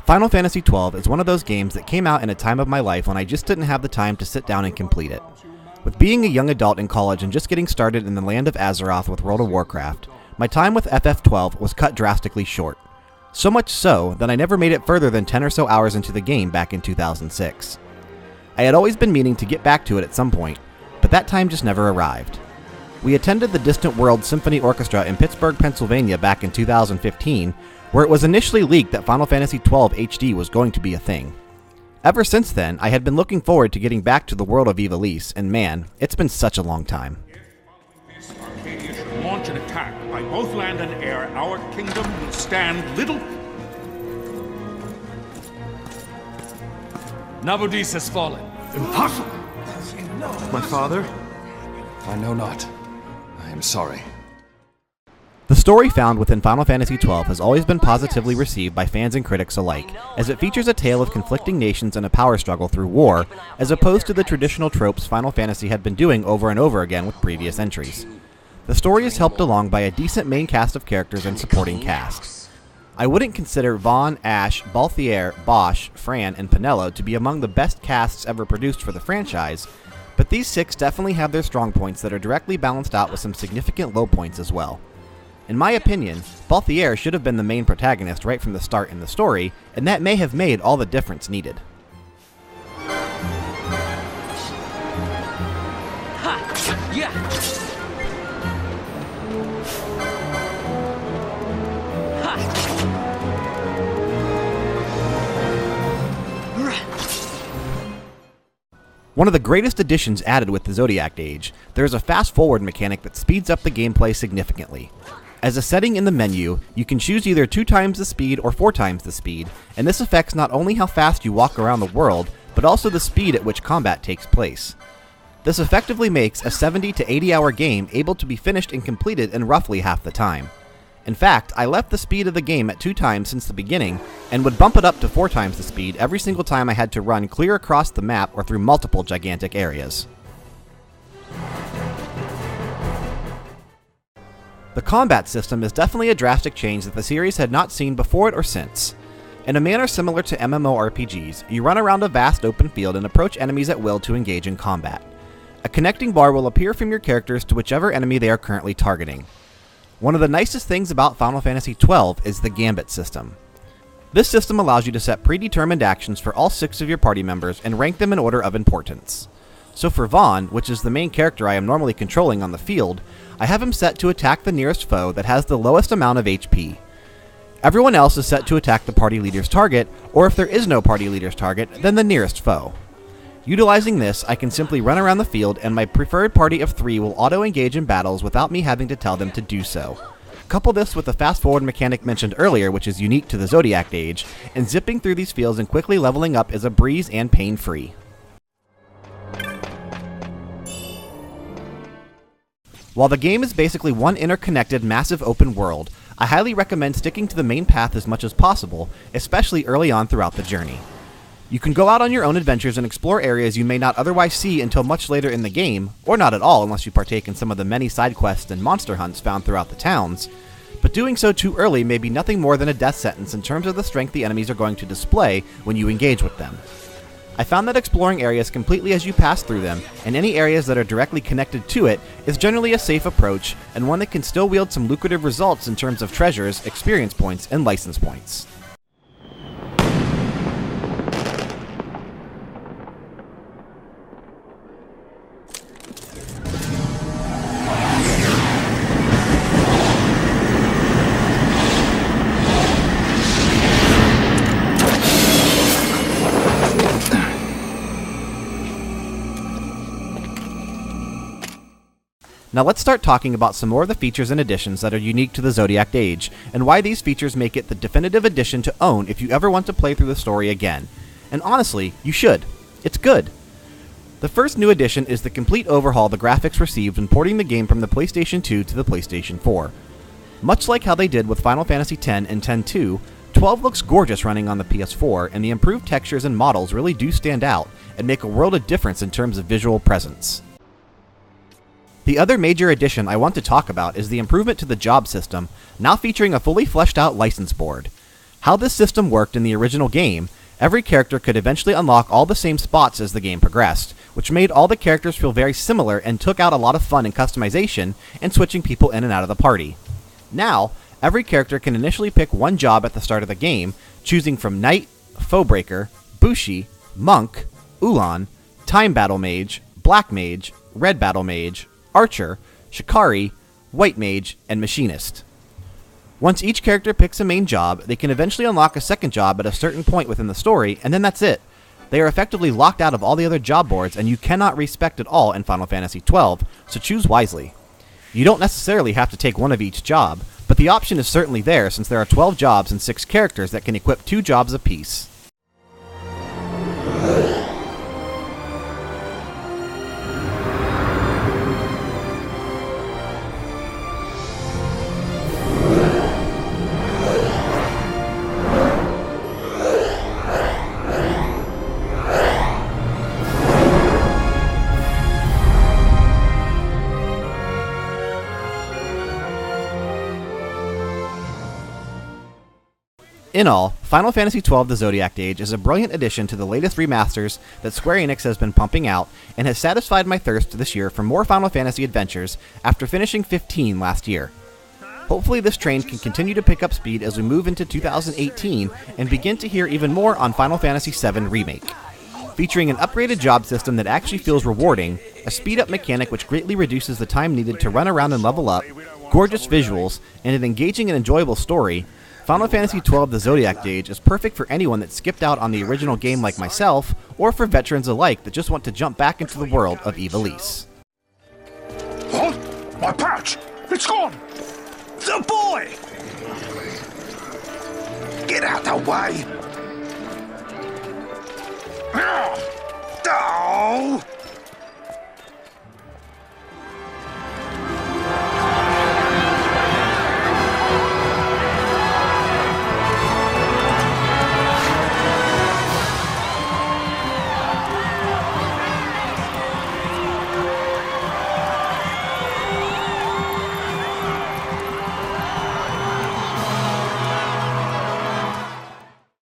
Final Fantasy XII is one of those games that came out in a time of my life when I just didn't have the time to sit down and complete it. With being a young adult in college and just getting started in the land of Azeroth with World of Warcraft, my time with FF12 was cut drastically short. So much so that I never made it further than 10 or so hours into the game back in 2006. I had always been meaning to get back to it at some point, but that time just never arrived. We attended the Distant World Symphony Orchestra in Pittsburgh, Pennsylvania back in 2015, where it was initially leaked that Final Fantasy XII HD was going to be a thing. Ever since then, I had been looking forward to getting back to the world of Ivalice, and man, it's been such a long time. If Arcadia should launch an attack by both land and air, our kingdom will stand little... Nabudis has fallen. Impossible! My father? I know not. I am sorry. The story found within Final Fantasy XII has always been positively received by fans and critics alike, as it features a tale of conflicting nations and a power struggle through war, as opposed to the traditional tropes Final Fantasy had been doing over and over again with previous entries. The story is helped along by a decent main cast of characters and supporting cast. I wouldn't consider Vaughn, Ash, Balthier, Bosch, Fran, and Pinello to be among the best casts ever produced for the franchise, but these 6 definitely have their strong points that are directly balanced out with some significant low points as well. In my opinion, Balthier should have been the main protagonist right from the start in the story, and that may have made all the difference needed. Ha! Yeah! One of the greatest additions added with the Zodiac Age, there is a fast-forward mechanic that speeds up the gameplay significantly. As a setting in the menu, you can choose either 2 times the speed or 4 times the speed, and this affects not only how fast you walk around the world, but also the speed at which combat takes place. This effectively makes a 70 to 80 hour game able to be finished and completed in roughly half the time. In fact, I left the speed of the game at 2 times since the beginning, and would bump it up to 4 times the speed every single time I had to run clear across the map or through multiple gigantic areas. The combat system is definitely a drastic change that the series had not seen before it or since. In a manner similar to MMORPGs, you run around a vast open field and approach enemies at will to engage in combat. A connecting bar will appear from your characters to whichever enemy they are currently targeting. One of the nicest things about Final Fantasy XII is the Gambit system. This system allows you to set predetermined actions for all 6 of your party members and rank them in order of importance. So for Vaughn, which is the main character I am normally controlling on the field, I have him set to attack the nearest foe that has the lowest amount of HP. Everyone else is set to attack the party leader's target, or if there is no party leader's target, then the nearest foe. Utilizing this, I can simply run around the field and my preferred party of 3 will auto-engage in battles without me having to tell them to do so. Couple this with the fast-forward mechanic mentioned earlier, which is unique to the Zodiac Age, and zipping through these fields and quickly leveling up is a breeze and pain-free. While the game is basically one interconnected, massive open world, I highly recommend sticking to the main path as much as possible, especially early on throughout the journey. You can go out on your own adventures and explore areas you may not otherwise see until much later in the game, or not at all unless you partake in some of the many side quests and monster hunts found throughout the towns, but doing so too early may be nothing more than a death sentence in terms of the strength the enemies are going to display when you engage with them. I found that exploring areas completely as you pass through them, and any areas that are directly connected to it, is generally a safe approach, and one that can still wield some lucrative results in terms of treasures, experience points, and license points. Now let's start talking about some more of the features and additions that are unique to the Zodiac Age, and why these features make it the definitive edition to own if you ever want to play through the story again. And honestly, you should. It's good. The first new addition is the complete overhaul the graphics received when porting the game from the PlayStation 2 to the PlayStation 4. Much like how they did with Final Fantasy X and X-2, 12 looks gorgeous running on the PS4, and the improved textures and models really do stand out and make a world of difference in terms of visual presence. The other major addition I want to talk about is the improvement to the job system, now featuring a fully fleshed out license board. How this system worked in the original game, every character could eventually unlock all the same spots as the game progressed, which made all the characters feel very similar and took out a lot of fun in customization and switching people in and out of the party. Now, every character can initially pick one job at the start of the game, choosing from Knight, Foebreaker, Bushi, Monk, Ulan, Time Battle Mage, Black Mage, Red Battle Mage, Archer, Shikari, White Mage, and Machinist. Once each character picks a main job, they can eventually unlock a second job at a certain point within the story, and then that's it. They are effectively locked out of all the other job boards, and you cannot respect it all in Final Fantasy XII, so choose wisely. You don't necessarily have to take one of each job, but the option is certainly there since there are 12 jobs and 6 characters that can equip 2 jobs apiece. In all, Final Fantasy XII The Zodiac Age is a brilliant addition to the latest remasters that Square Enix has been pumping out, and has satisfied my thirst this year for more Final Fantasy adventures after finishing 15 last year. Hopefully this train can continue to pick up speed as we move into 2018 and begin to hear even more on Final Fantasy VII Remake. Featuring an upgraded job system that actually feels rewarding, a speed-up mechanic which greatly reduces the time needed to run around and level up, gorgeous visuals, and an engaging and enjoyable story, Final Fantasy XII The Zodiac Age is perfect for anyone that skipped out on the original game like myself, or for veterans alike that just want to jump back into the world of Ivalice. What? My patch! It's gone! The boy! Get out the way! Oh!